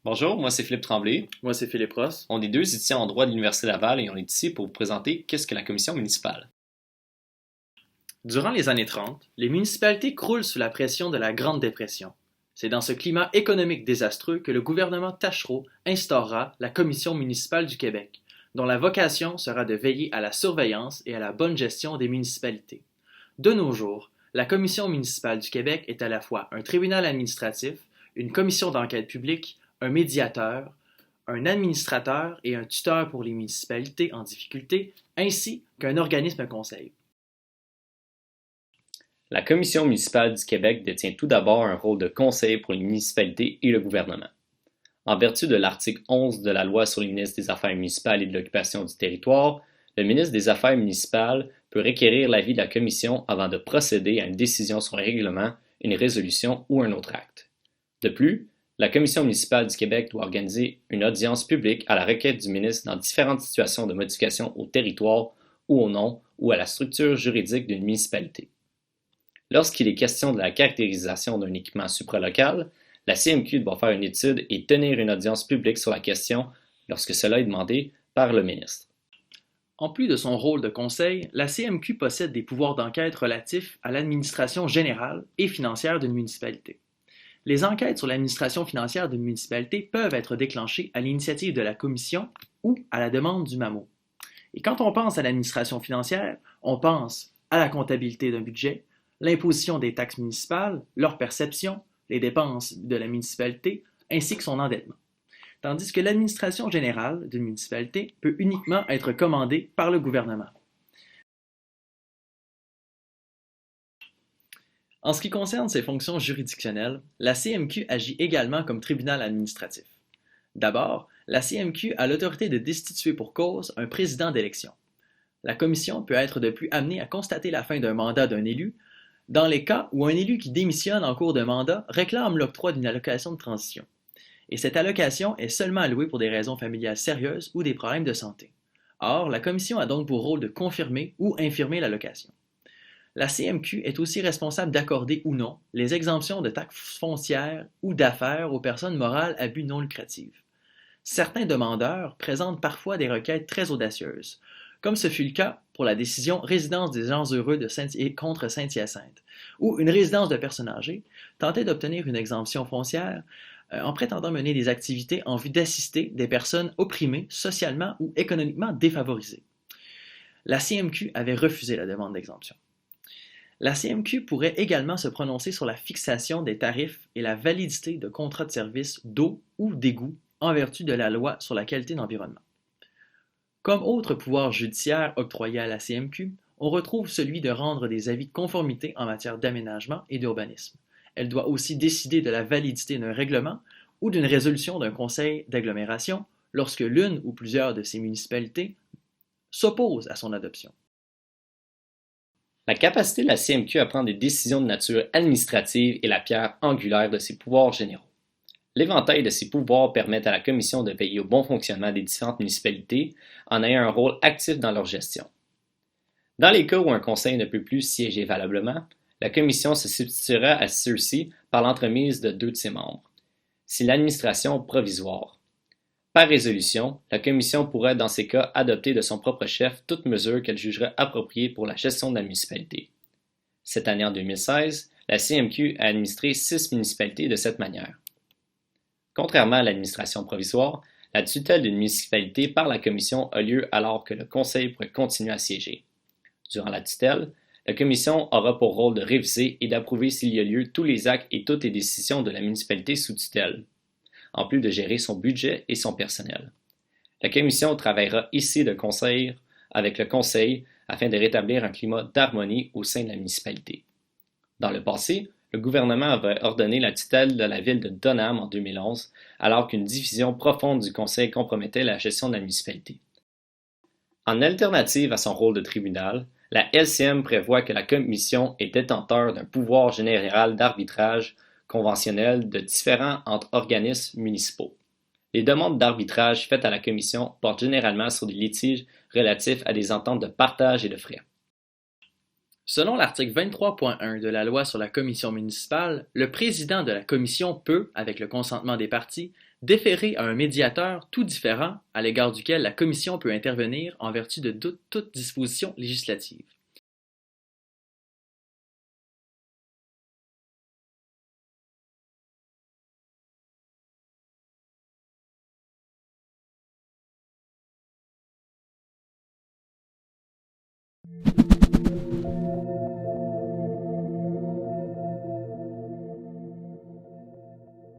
Bonjour, moi c'est Philippe Tremblay. Moi, c'est Philippe Ross. On est deux étudiants en droit de l'Université Laval et on est ici pour vous présenter qu'est-ce que la commission municipale. Durant les années 30, les municipalités croulent sous la pression de la Grande Dépression. C'est dans ce climat économique désastreux que le gouvernement Taschereau instaurera la Commission municipale du Québec, dont la vocation sera de veiller à la surveillance et à la bonne gestion des municipalités. De nos jours, la Commission municipale du Québec est à la fois un tribunal administratif, une commission d'enquête publique, un médiateur, un administrateur et un tuteur pour les municipalités en difficulté, ainsi qu'un organisme conseil. La commission municipale du Québec détient tout d'abord un rôle de conseil pour les municipalités et le gouvernement. En vertu de l'article 11 de la loi sur le ministre des Affaires municipales et de l'occupation du territoire, le ministre des Affaires municipales peut requérir l'avis de la commission avant de procéder à une décision sur un règlement, une résolution ou un autre acte. De plus, la commission municipale du Québec doit organiser une audience publique à la requête du ministre dans différentes situations de modification au territoire ou au nom ou à la structure juridique d'une municipalité. Lorsqu'il est question de la caractérisation d'un équipement supralocal, la CMQ doit faire une étude et tenir une audience publique sur la question lorsque cela est demandé par le ministre. En plus de son rôle de conseil, la CMQ possède des pouvoirs d'enquête relatifs à l'administration générale et financière d'une municipalité. Les enquêtes sur l'administration financière d'une municipalité peuvent être déclenchées à l'initiative de la Commission ou à la demande du MAMO. Et quand on pense à l'administration financière, on pense à la comptabilité d'un budget, l'imposition des taxes municipales, leur perception, les dépenses de la municipalité, ainsi que son endettement. Tandis que l'administration générale d'une municipalité peut uniquement être commandée par le gouvernement. En ce qui concerne ses fonctions juridictionnelles, la CMQ agit également comme tribunal administratif. D'abord, la CMQ a l'autorité de destituer pour cause un président d'élection. La commission peut être de plus amenée à constater la fin d'un mandat d'un élu dans les cas où un élu qui démissionne en cours de mandat réclame l'octroi d'une allocation de transition. Et cette allocation est seulement allouée pour des raisons familiales sérieuses ou des problèmes de santé. Or, la commission a donc pour rôle de confirmer ou infirmer l'allocation. La CMQ est aussi responsable d'accorder ou non les exemptions de taxes foncières ou d'affaires aux personnes morales à but non lucratif. Certains demandeurs présentent parfois des requêtes très audacieuses, comme ce fut le cas pour la décision Résidence des gens heureux contre Saint-Hyacinthe, où une résidence de personnes âgées tentait d'obtenir une exemption foncière en prétendant mener des activités en vue d'assister des personnes opprimées socialement ou économiquement défavorisées. La CMQ avait refusé la demande d'exemption. La CMQ pourrait également se prononcer sur la fixation des tarifs et la validité de contrats de service d'eau ou d'égout en vertu de la loi sur la qualité d'environnement. Comme autre pouvoir judiciaire octroyé à la CMQ, on retrouve celui de rendre des avis de conformité en matière d'aménagement et d'urbanisme. Elle doit aussi décider de la validité d'un règlement ou d'une résolution d'un conseil d'agglomération lorsque l'une ou plusieurs de ces municipalités s'opposent à son adoption. La capacité de la CMQ à prendre des décisions de nature administrative est la pierre angulaire de ses pouvoirs généraux. L'éventail de ces pouvoirs permet à la Commission de veiller au bon fonctionnement des différentes municipalités en ayant un rôle actif dans leur gestion. Dans les cas où un conseil ne peut plus siéger valablement, la Commission se substituera à ceux-ci par l'entremise de deux de ses membres. C'est l'administration provisoire. Par résolution, la Commission pourrait dans ces cas adopter de son propre chef toute mesure qu'elle jugerait appropriée pour la gestion de la municipalité. Cette année en 2016, la CMQ a administré 6 municipalités de cette manière. Contrairement à l'administration provisoire, la tutelle d'une municipalité par la Commission a lieu alors que le Conseil pourrait continuer à siéger. Durant la tutelle, la Commission aura pour rôle de réviser et d'approuver s'il y a lieu tous les actes et toutes les décisions de la municipalité sous tutelle, en plus de gérer son budget et son personnel. La Commission travaillera ici de concert avec le Conseil afin de rétablir un climat d'harmonie au sein de la municipalité. Dans le passé, le gouvernement avait ordonné la tutelle de la ville de Dunham en 2011, alors qu'une division profonde du Conseil compromettait la gestion de la municipalité. En alternative à son rôle de tribunal, la LCM prévoit que la Commission est détenteur d'un pouvoir général d'arbitrage conventionnel de différents entre organismes municipaux. Les demandes d'arbitrage faites à la Commission portent généralement sur des litiges relatifs à des ententes de partage et de frais. Selon l'article 23.1 de la loi sur la commission municipale, le président de la commission peut, avec le consentement des parties, Déférer à un médiateur tout différent à l'égard duquel la Commission peut intervenir en vertu de toute disposition législative.